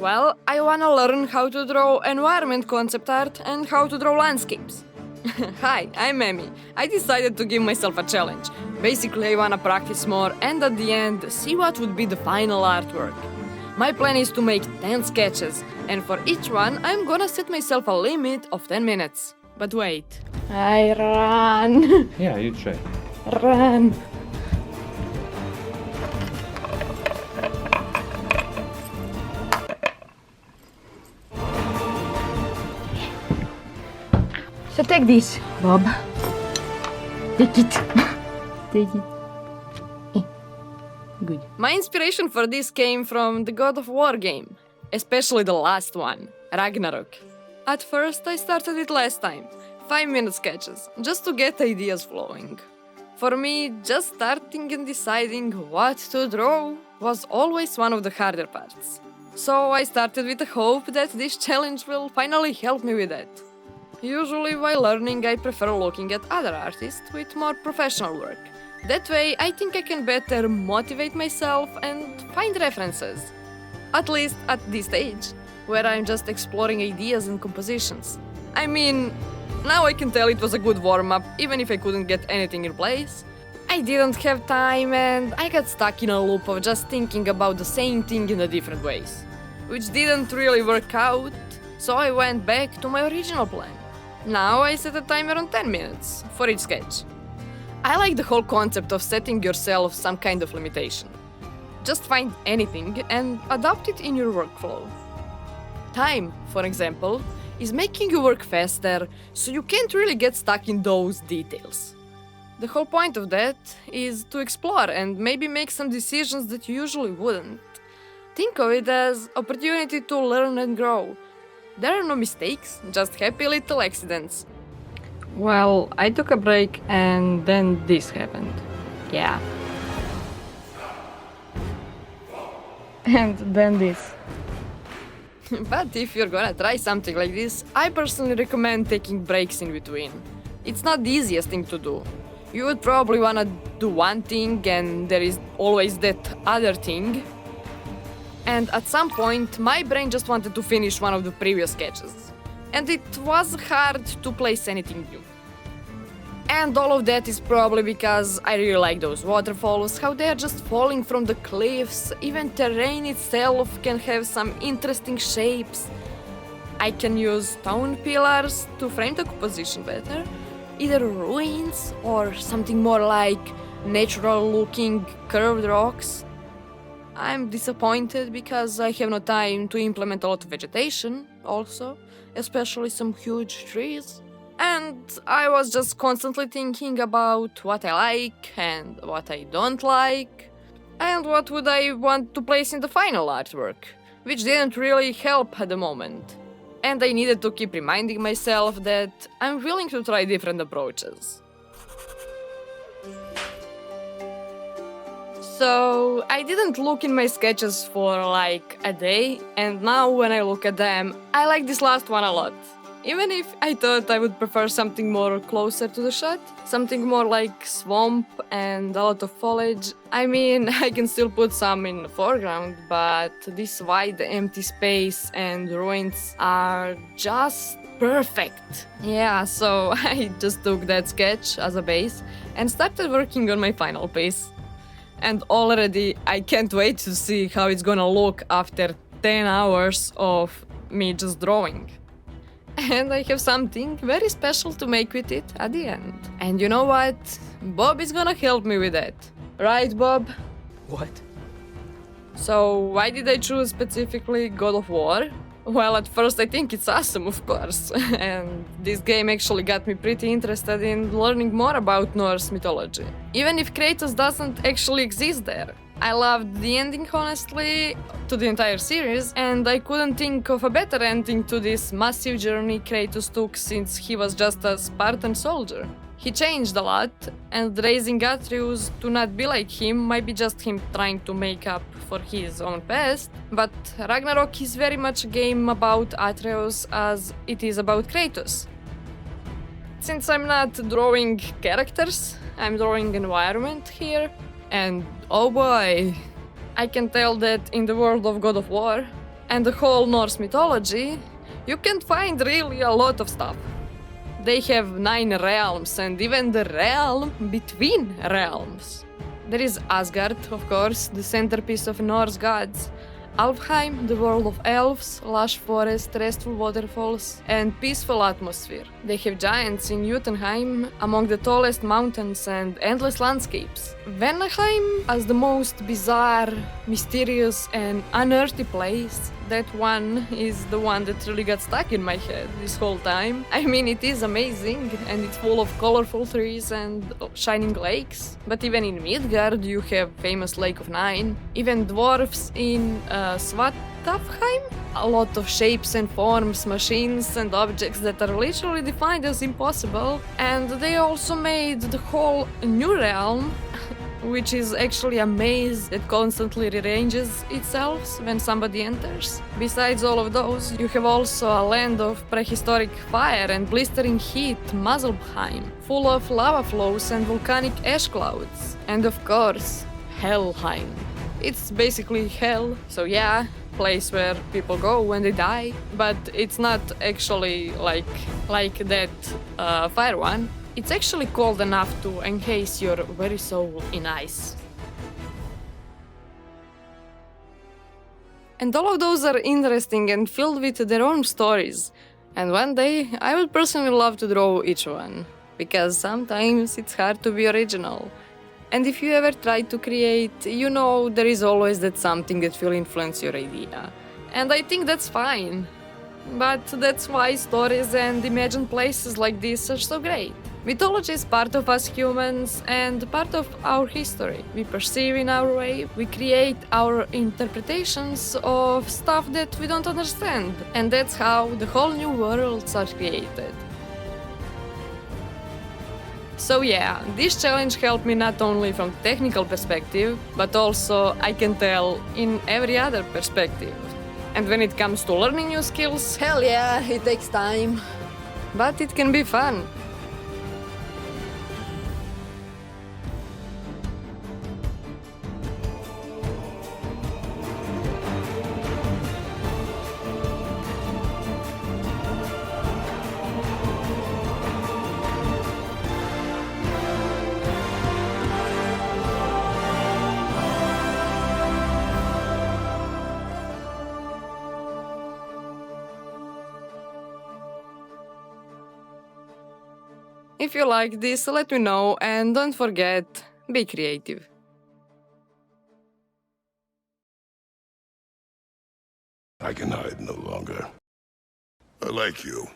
Well, I wanna learn how to draw environment concept art and how to draw landscapes. Hi, I'm Emmy. I decided to give myself a challenge. Basically, I wanna practice more and at the end, see what would be the final artwork. My plan is to make 10 sketches, and for each one, I'm gonna set myself a limit of 10 minutes. But wait. I run. Yeah, you try. Run. So take this, Bob. Take it. Take it. Good. My inspiration for this came from the God of War game, especially the last one, Ragnarok. At first, I started it last time, 5-minute sketches, just to get ideas flowing. For me, just starting and deciding what to draw was always one of the harder parts. So I started with the hope that this challenge will finally help me with that. Usually while learning, I prefer looking at other artists with more professional work. That way, I think I can better motivate myself and find references. At least at this stage, where I'm just exploring ideas and compositions. I mean, now I can tell it was a good warm-up, even if I couldn't get anything in place. I didn't have time and I got stuck in a loop of just thinking about the same thing in a different ways, which didn't really work out, so I went back to my original plan. Now I set a timer on 10 minutes for each sketch. I like the whole concept of setting yourself some kind of limitation. Just find anything and adopt it in your workflow. Time, for example, is making you work faster, so you can't really get stuck in those details. The whole point of that is to explore and maybe make some decisions that you usually wouldn't. Think of it as opportunity to learn and grow. There are no mistakes, just happy little accidents. Well, I took a break and then this happened. Yeah. And then this. But if you're gonna try something like this, I personally recommend taking breaks in between. It's not the easiest thing to do. You would probably wanna do one thing and there is always that other thing. And at some point, my brain just wanted to finish one of the previous sketches. And it was hard to place anything new. And all of that is probably because I really like those waterfalls, how they are just falling from the cliffs, even terrain itself can have some interesting shapes. I can use stone pillars to frame the composition better, either ruins or something more like natural looking curved rocks. I'm disappointed because I have no time to implement a lot of vegetation also, especially some huge trees. And I was just constantly thinking about what I like and what I don't like, and what would I want to place in the final artwork, which didn't really help at the moment. And I needed to keep reminding myself that I'm willing to try different approaches. So I didn't look in my sketches for like a day, and now when I look at them, I like this last one a lot. Even if I thought I would prefer something more closer to the shot, something more like swamp and a lot of foliage. I mean, I can still put some in the foreground, but this wide empty space and ruins are just perfect. Yeah, so I just took that sketch as a base and started working on my final piece. And already I can't wait to see how it's gonna look after 10 hours of me just drawing. And I have something very special to make with it at the end. And you know what? Bob is gonna help me with that. Right, Bob? What? So why did I choose specifically God of War? Well, at first I think it's awesome, of course. And this game actually got me pretty interested in learning more about Norse mythology. Even if Kratos doesn't actually exist there. I loved the ending, honestly, to the entire series, and I couldn't think of a better ending to this massive journey Kratos took since he was just a Spartan soldier. He changed a lot, and raising Atreus to not be like him might be just him trying to make up for his own past, but Ragnarok is very much a game about Atreus as it is about Kratos. Since I'm not drawing characters, I'm drawing environment here, and oh boy, I can tell that in the world of God of War, and the whole Norse mythology, you can find really a lot of stuff. They have 9 realms and even the realm between realms. There is Asgard, of course, the centerpiece of Norse gods. Alfheim, the world of elves, lush forest, restful waterfalls, and peaceful atmosphere. They have giants in Jotunheim, among the tallest mountains and endless landscapes. Vanaheim as the most bizarre, mysterious, and unearthly place. That one is the one that really got stuck in my head this whole time. I mean, it is amazing, and it's full of colorful trees and shining lakes. But even in Midgard, you have famous Lake of Nine. Even dwarfs in Svartalfheim. A lot of shapes and forms, machines and objects that are literally defined as impossible. And they also made the whole new realm, which is actually a maze that constantly rearranges itself when somebody enters. Besides all of those, you have also a land of prehistoric fire and blistering heat, Muspelheim, full of lava flows and volcanic ash clouds. And of course, Helheim. It's basically hell, so yeah, place where people go when they die, but it's not actually like that fire one. It's actually cold enough to encase your very soul in ice. And all of those are interesting and filled with their own stories. And one day, I would personally love to draw each one, because sometimes it's hard to be original. And if you ever try to create, you know there is always that something that will influence your idea. And I think that's fine. But that's why stories and imagined places like this are so great. Mythology is part of us humans and part of our history. We perceive in our way, we create our interpretations of stuff that we don't understand. And that's how the whole new worlds are created. So yeah, this challenge helped me not only from technical perspective, but also, I can tell, in every other perspective. And when it comes to learning new skills, hell yeah, it takes time. But it can be fun. If you like this, let me know, and don't forget, be creative. I can hide no longer. I like you.